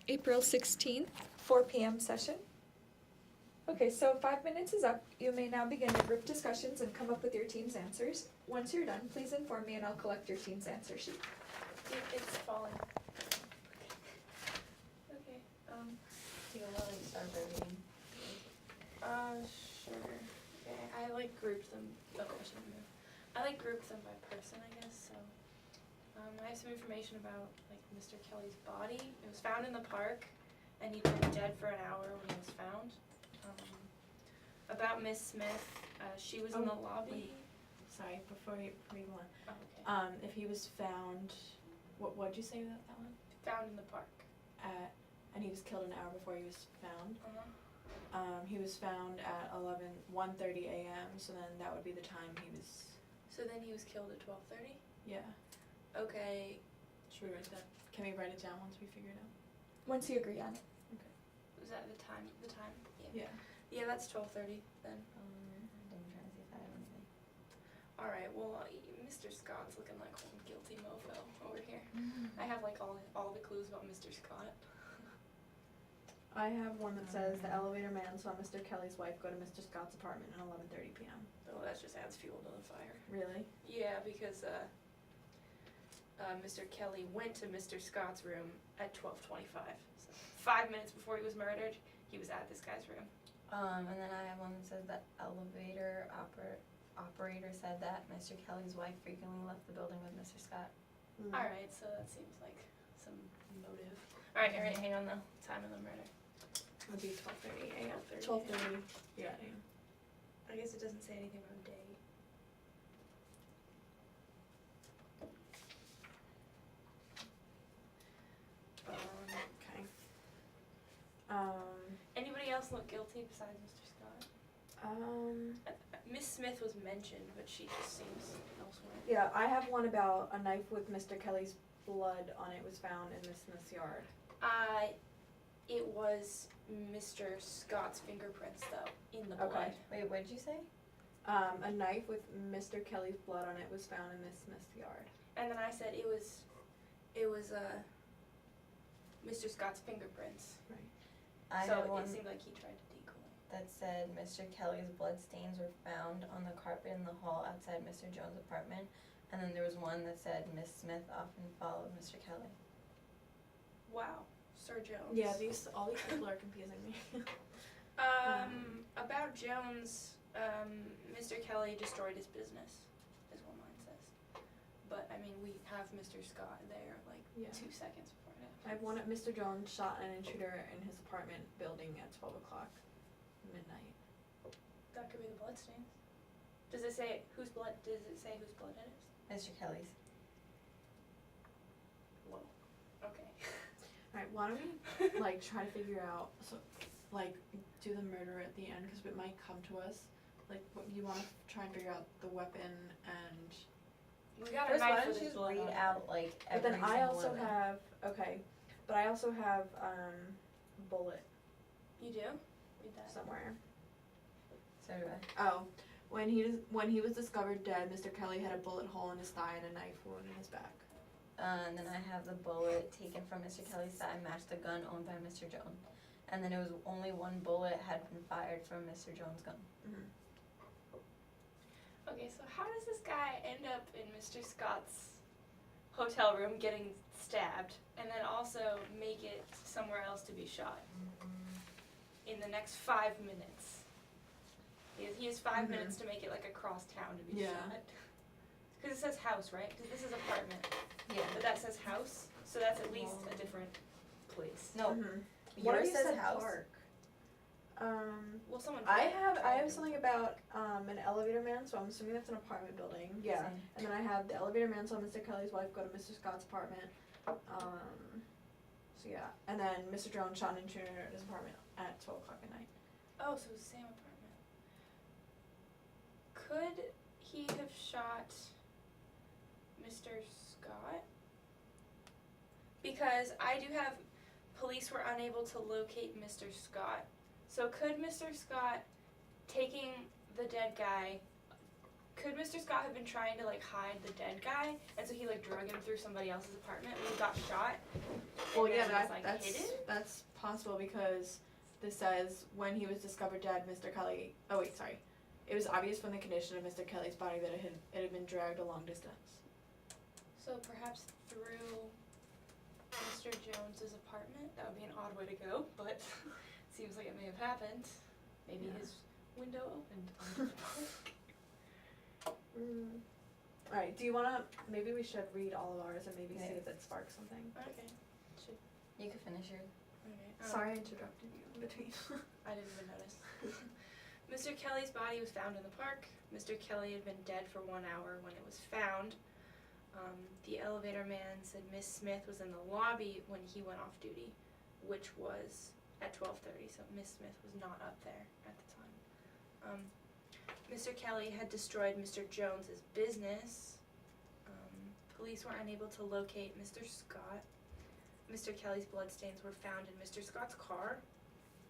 April 16th, 4 p.m. session. Okay, so 5 minutes is up. You may now begin your group discussions and come up with your team's answers. Once you're done, please inform me and I'll collect your team's answer sheet. It's falling. Okay, Do you want to start by reading? sure. Okay, I like grouped them, I shouldn't move. I like grouped them by person, I guess, so. I have some information about, like, Mr. Kelly's body. It was found in the park, and he'd been dead for an hour when he was found. About Miss Smith, she was in the lobby. Sorry, before you go on. Oh, okay. If he was found, what'd you say about that one? Found in the park. And he was killed an hour before he was found. Uh-huh. He was found at 1:30 a.m. So then that would be the time he was. So then he was killed at 12:30? Yeah. Okay. Should we write that? Can we write it down once we figure it out? Once you agree on it. Was that the time? Yeah. Yeah, that's 12:30 then. I'm trying to see if I have anything. Alright, well, Mr. Scott's looking like one guilty mofo over here. I have like all the clues about Mr. Scott. I have one that says the elevator man saw Mr. Kelly's wife go to Mr. Scott's apartment at 11:30 p.m. Oh, that just adds fuel to the fire. Really? Yeah, because Mr. Kelly went to Mr. Scott's room at 12:25. So 5 minutes before he was murdered, he was at this guy's room. And then I have one that says that elevator operator said that Mr. Kelly's wife frequently left the building with Mr. Scott. Alright, so that seems like some motive. Alright, hang on the time of the murder. It would be 12:30 a.m. 12:30. 12:30. Yeah. I guess it doesn't say anything about date. Okay. Anybody else look guilty besides Mr. Scott? Miss Smith was mentioned, but she just seems elsewhere. Yeah, I have one about a knife with Mr. Kelly's blood on it was found in Miss Smith's yard. It was Mr. Scott's fingerprints, though, in the blood. Okay. Wait, what did you say? A knife with Mr. Kelly's blood on it was found in Miss Smith's yard. And then I said it was Mr. Scott's fingerprints. Right. I So have one it seemed like he tried to decoy. that said Mr. Kelly's blood stains were found on the carpet in the hall outside Mr. Jones' apartment. And then there was one that said Miss Smith often followed Mr. Kelly. Wow, Sir Jones. Yeah, all these people are confusing me. About Jones, Mr. Kelly destroyed his business, is what mine says. But, I mean, we have Mr. Scott there, like, Yeah. 2 seconds before it I have one at Mr. Jones shot an intruder in his apartment building at 12 o'clock midnight. That could be the blood stains. Does it say whose blood it is? Mr. Kelly's. Whoa, okay. Alright, why don't we try to figure out, do the murder at the end, because it might come to us. What you want to try and figure out the weapon and. We got a First, why knife don't with you his just blood read on it. out like every But then I single also one of them? have bullet You do? Read that. somewhere. So do I. Oh, when he was discovered dead, Mr. Kelly had a bullet hole in his thigh and a knife wound in his back. And then I have the bullet taken from Mr. Kelly's thigh matched the gun owned by Mr. Jones. And then it was only one bullet had been fired from Mr. Jones' gun. Mm-hmm. Okay, so how does this guy end up in Mr. Scott's hotel room getting stabbed, and then also make it somewhere else to be shot in the next 5 minutes? He has 5 minutes to make it like across town to be shot. Because it says house, right? Because this is apartment, Yeah. but that says house, so that's at least a different place. No, What yours if you says said house. park? Well, someone. I have something about an elevator man, so I'm assuming that's an apartment building. Yeah. Same. And then I have the elevator man saw Mr. Kelly's wife go to Mr. Scott's apartment. So yeah. And then Mr. Jones shot an intruder at his apartment at 12 o'clock at night. Oh, so it's the same apartment. Could he have shot Mr. Scott? Because I do have police were unable to locate Mr. Scott. So could Mr. Scott, taking the dead guy could Mr. Scott have been trying to like hide the dead guy, and so he like drug him through somebody else's apartment when he got shot? Well, and yeah, then was, like, hidden? that's possible because this says when he was discovered dead, Mr. Kelly. Oh wait, sorry. It was obvious from the condition of Mr. Kelly's body that it had been dragged a long distance. So perhaps through Mr. Jones's apartment. That would be an odd way to go, but seems like it may have happened. Maybe Yeah. his window opened onto the park. Alright, do you wanna, maybe we should read all of ours and maybe see Yeah. if it sparks something. Okay. Should You can finish your. okay. Sorry I interrupted you in between. I didn't even notice. Mr. Kelly's body was found in the park. Mr. Kelly had been dead for 1 hour when it was found. The elevator man said Miss Smith was in the lobby when he went off duty, which was at 12:30. So Miss Smith was not up there at the time. Mr. Kelly had destroyed Mr. Jones's business. Police were unable to locate Mr. Scott. Mr. Kelly's bloodstains were found in Mr. Scott's car.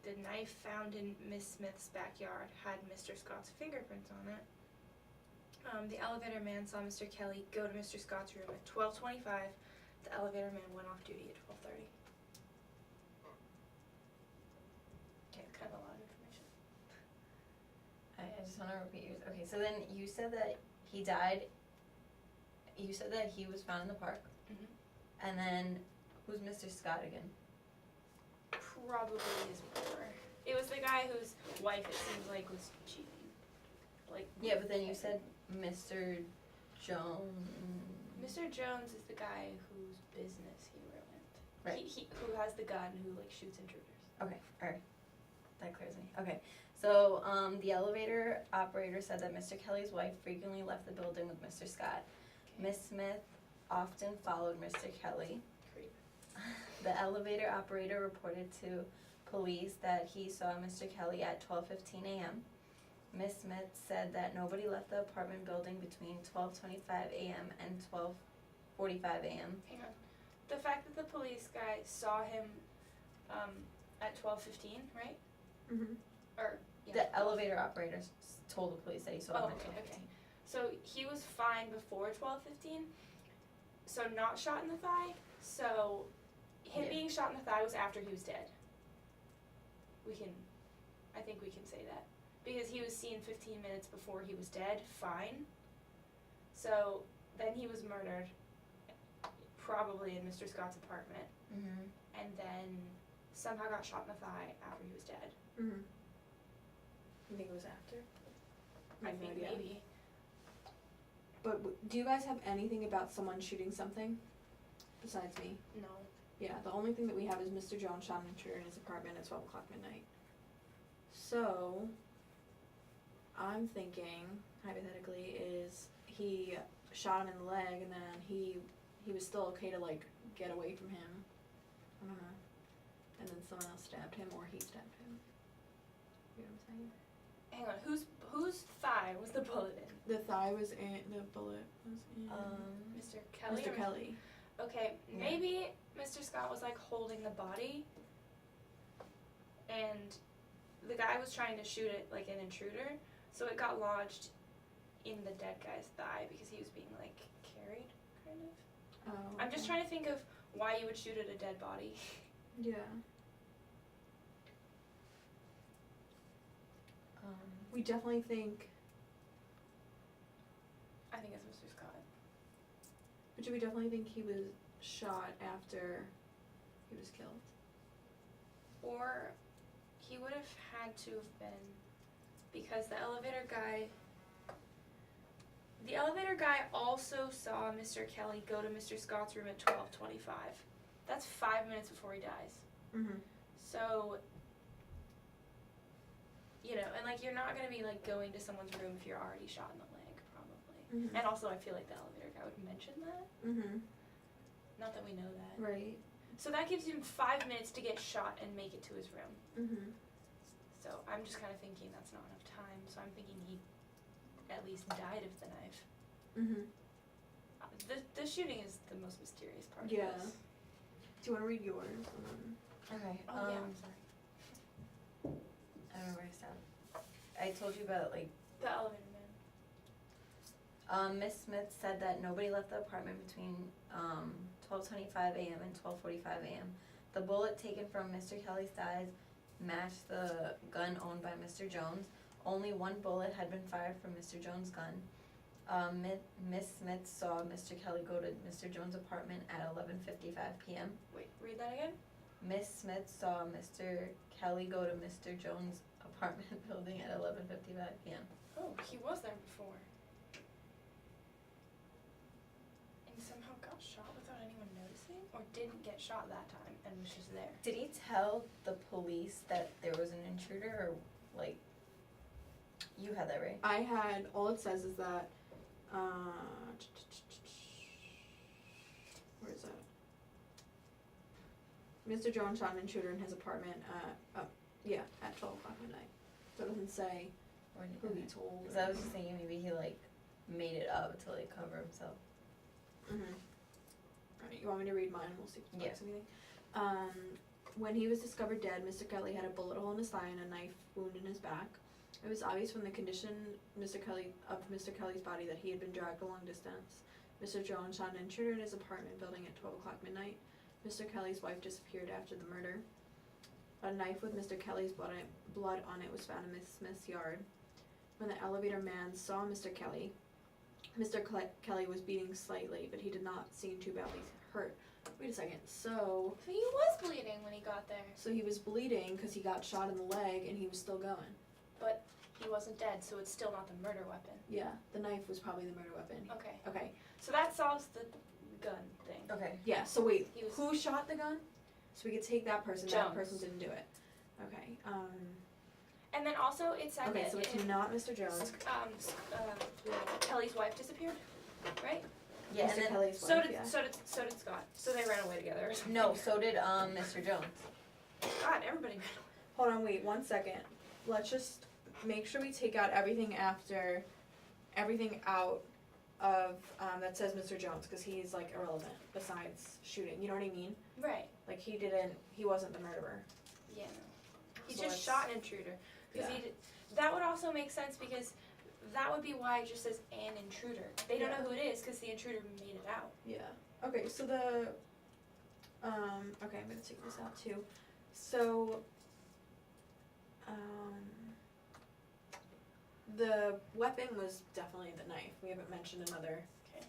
The knife found in Miss Smith's backyard had Mr. Scott's fingerprints on it. The elevator man saw Mr. Kelly go to Mr. Scott's room at 12:25. The elevator man went off duty at 12:30. Okay, kind of a lot of information. I just want to repeat yours. Okay, so then you said that he died. You said that he was found in the park. Mhm. And then, who's Mr. Scott again? Probably his brother. It was the guy whose wife, it seems like, was cheating. Like. Yeah, but then you said Mr. Jones. Mr. Jones is the guy whose business he ruined. Right. He who has the gun who like shoots intruders. Okay, alright. That clears me. Okay, so the elevator operator said that Mr. Kelly's wife frequently left the building with Mr. Scott. Miss Smith often followed Mr. Kelly. Creep. The elevator operator reported to police that he saw Mr. Kelly at 12:15 a.m. Miss Smith said that nobody left the apartment building between 12:25 a.m. and 12:45 a.m. Hang on. The fact that the police guy saw him at 12:15, right? Mm-hmm. Or yeah. The elevator operator told the police that he saw him at okay, 12:15. okay. So he was fine before 12:15. So not shot in the thigh. So him Yeah. being shot in the thigh was after he was dead. I think we can say that. Because he was seen 15 minutes before he was dead, fine. So then he was murdered, probably in Mr. Scott's apartment, Mm-hmm. and then somehow got shot in the thigh after he was dead. Mm-hmm. You think it was after? I have no think idea. maybe. But do you guys have anything about someone shooting something? Besides me? No. Yeah, the only thing that we have is Mr. Jones shot an intruder in his apartment at 12 o'clock midnight. So, I'm thinking, hypothetically, is he shot him in the leg and then he was still okay to like get away from him. I don't know. And then someone else stabbed him or he stabbed him. You know what I'm saying? Hang on. Whose thigh was the bullet in? The thigh was in, the bullet was in Mr. Kelly. Mr. or- Kelly. Okay, Yeah. maybe Mr. Scott was like holding the body, and the guy was trying to shoot it like an intruder, so it got lodged in the dead guy's thigh because he was being like carried, kind of. Oh, I'm just okay. trying to think of why you would shoot at a dead body. Yeah. We definitely think, I think it's Mr. Scott. but do we definitely think he was shot after he was killed? Or he would have had to have been, because the elevator guy also saw Mr. Kelly go to Mr. Scott's room at 12:25. That's 5 minutes before he dies. Mm-hmm. So, you know, and like you're not gonna be like going to someone's room if you're already shot in the leg, probably. Mhm. And also, I feel like the elevator guy would mention that. Mm-hmm. Not that we know that. Right. So that gives him 5 minutes to get shot and make it to his room. Mm-hmm. So I'm just kind of thinking that's not enough time. So I'm thinking he at least died of the knife. Mm-hmm. The shooting is the most mysterious part Yeah. of this. Do you want to read yours? Okay. Oh yeah, I'm sorry. I don't know where I stopped. I told you about like The elevator man. Miss Smith said that nobody left the apartment between 12:25 a.m. and 12:45 a.m. The bullet taken from Mr. Kelly's thighs matched the gun owned by Mr. Jones. Only one bullet had been fired from Mr. Jones' gun. Miss Smith saw Mr. Kelly go to Mr. Jones' apartment at 11:55 p.m. Wait, read that again? Miss Smith saw Mr. Kelly go to Mr. Jones' apartment building at 11:55 p.m. Oh, he was there before. And somehow got shot without anyone noticing? Or didn't get shot that time and was just there? Did he tell the police that there was an intruder, or like, you had that right? I had, all it says is that, where is that? Mr. Jones shot an intruder in his apartment at 12 o'clock midnight. So it doesn't say Or who he told. Because I was just thinking maybe he like made it up to like cover himself. Alright, you want me to read mine? We'll see if it Yeah. sparks anything. When he was discovered dead, Mr. Kelly had a bullet hole in his thigh and a knife wound in his back. It was obvious from the condition of Mr. Kelly's body that he had been dragged a long distance. Mr. Jones shot an intruder in his apartment building at 12 o'clock midnight. Mr. Kelly's wife disappeared after the murder. A knife with Mr. Kelly's blood on it was found in Miss Smith's yard. When the elevator man saw Mr. Kelly, Kelly was bleeding slightly, but he did not seem too badly hurt. Wait a second. So So he was bleeding when he got there. he was bleeding because he got shot in the leg and he was still going. But he wasn't dead, so it's still not the murder weapon. Yeah, the knife was probably the murder weapon. Okay. Okay. So that solves the gun thing. Okay. Yeah, so wait, He was- who shot the gun? So we could take that person. That Jones. person didn't do it. Okay. And then also it said Okay, that so it's it- not Mr. Jones. Kelly's wife disappeared, right? Yeah, Mr. and then Kelly's So wife, did yeah. so did Scott. So they ran away together or something. no, so did Mr. Jones. God, everybody ran away. Hold on, wait 1 second. Let's just make sure we take out everything out of that says Mr. Jones, because he's like irrelevant besides shooting. You know what I mean? Right. Like he wasn't the murderer. Yeah. No. He So just let's- shot an intruder. Because Yeah. he did, that would also make sense because that would be why it just says an intruder. They don't Yeah. know who it is because the intruder made it out. Yeah. Okay, so okay, I'm gonna take this out too. So, the weapon was definitely the knife. We haven't mentioned another. Okay.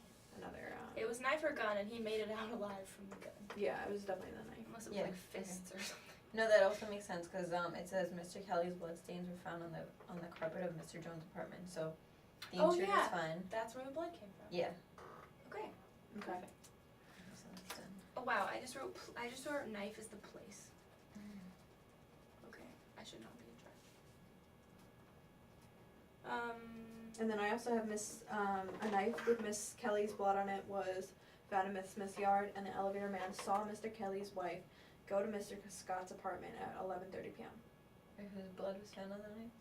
It was knife or gun, and he made it out alive from the gun. Yeah, it was definitely the knife. Unless it was Yeah, like fists or something. No, that also makes sense because it says Mr. Kelly's bloodstains were found on the carpet of Mr. Jones' apartment, so the Oh, intruder's yeah. fine. That's where the blood came from. Yeah. Okay. Okay. So that's done. Oh wow, I just wrote knife is the place. Okay, I should not be a judge. And then I also have a knife with Miss Kelly's blood on it was found in Miss Smith's yard, and the elevator man saw Mr. Kelly's wife go to Mr. Scott's apartment at 11:30 p.m. Wait, whose blood was found on the knife?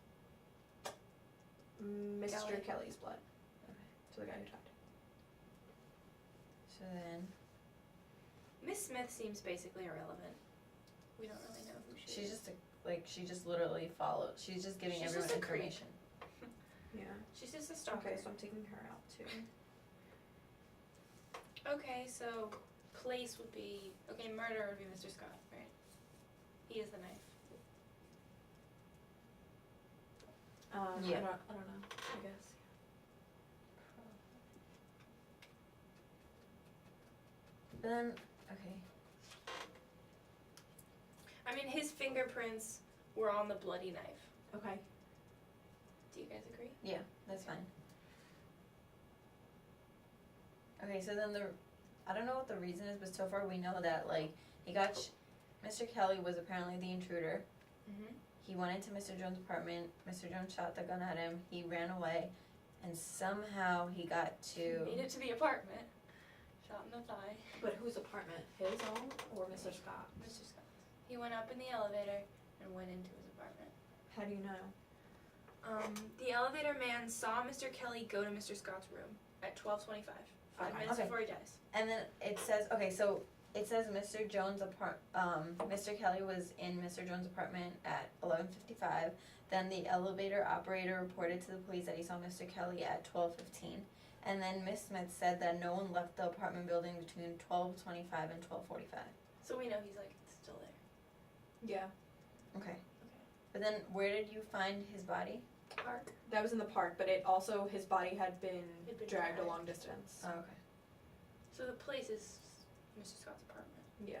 Mr. Kelly. Kelly's blood. Okay. So the guy who died. So then Miss Smith seems basically irrelevant. We don't really know who she she's is. just she just literally followed. She's just giving She's everyone just a creep. information. Yeah. She's just a stalker. Okay, so I'm taking her out too. Okay, so place would be murder would be Mr. Scott, right? He is the knife. Yeah. I don't know. I guess. But then okay. I mean, his fingerprints were on the bloody knife. Okay. Do you guys agree? Yeah, that's fine. Okay, so then I don't know what the reason is, but so far we know that like Mr. Kelly was apparently the intruder. Mm-hmm. He went into Mr. Jones' apartment. Mr. Jones shot the gun at him. He ran away, and somehow he got to. Made it to the apartment. Shot in the thigh. But whose apartment? His own or Mr. Scott? Mr. Scott. He went up in the elevator and went into his apartment. How do you know? The elevator man saw Mr. Kelly go to Mr. Scott's room at 12:25. 5 Okay. minutes Okay. before he dies. And then it says so it says Mr. Jones' Mr. Kelly was in Mr. Jones' apartment at 11:55. Then the elevator operator reported to the police that he saw Mr. Kelly at 12:15. And then Miss Smith said that no one left the apartment building between 12:25 and 12:45. So we know he's like still there. Yeah. Okay. But then where did you find his body? Park. That was in the park, but it also, his body had been Had been dragged a dragged. long distance. Oh, okay. So the place is Mr. Scott's apartment. Yeah.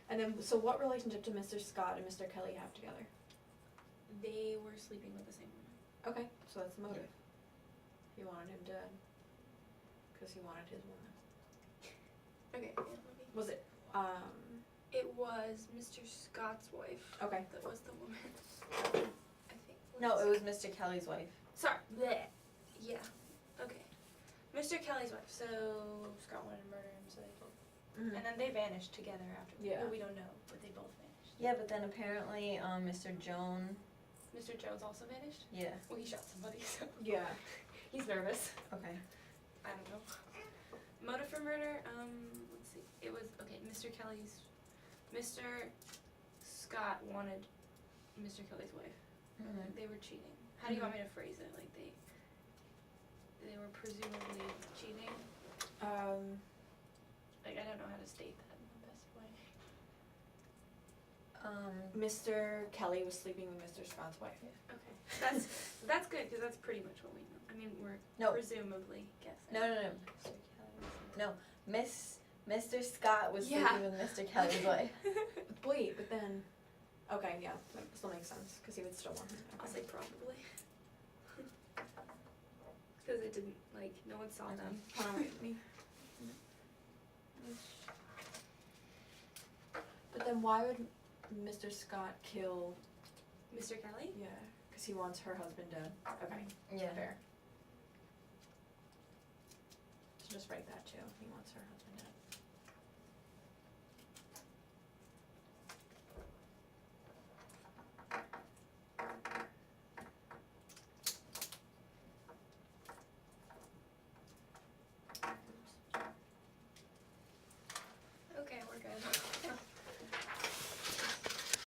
And then, so what relationship did Mr. Scott and Mr. Kelly have together? They were sleeping with the same woman. Okay, so that's the motive. He wanted him dead. Because he wanted his woman. Okay. Yeah, let me. Was it, It was Mr. Scott's wife. okay. That was the woman. I think. No, it was Mr. Kelly's wife. Sorry. Bleh. Yeah. Okay. Mr. Kelly's wife. So Scott wanted to murder him, so they both. Mhm. And then they vanished together after. Yeah. Well, we don't know, but they both vanished. Yeah, but then apparently Mr. Jones, Mr. Jones also vanished. yeah, Well, he shot somebody, so Yeah. he's nervous. okay. I don't know. Motive for murder. Let's see. It was okay. Mr. Scott wanted Mr. Kelly's wife. Mhm. They were cheating. How do you want me to phrase it? Like they were presumably cheating. Like I don't know how to state that in the best way. Mr. Kelly was sleeping with Mr. Scott's wife. Okay. That's good because that's pretty much what we know. I mean, we're No. presumably guessing. No. Mr. Kelly. No, Mr. Scott was Yeah. sleeping with Mr. Kelly's wife. Wait, but then, okay, yeah, that still makes sense, because he would still want her. I'll Okay. say probably. Because it didn't, like, no one saw them. Hold on, wait, let me. But then why would Mr. Scott kill, Mr. Kelly? yeah, because he wants her husband dead. Okay, Yeah. fair. So just write that too, he wants her husband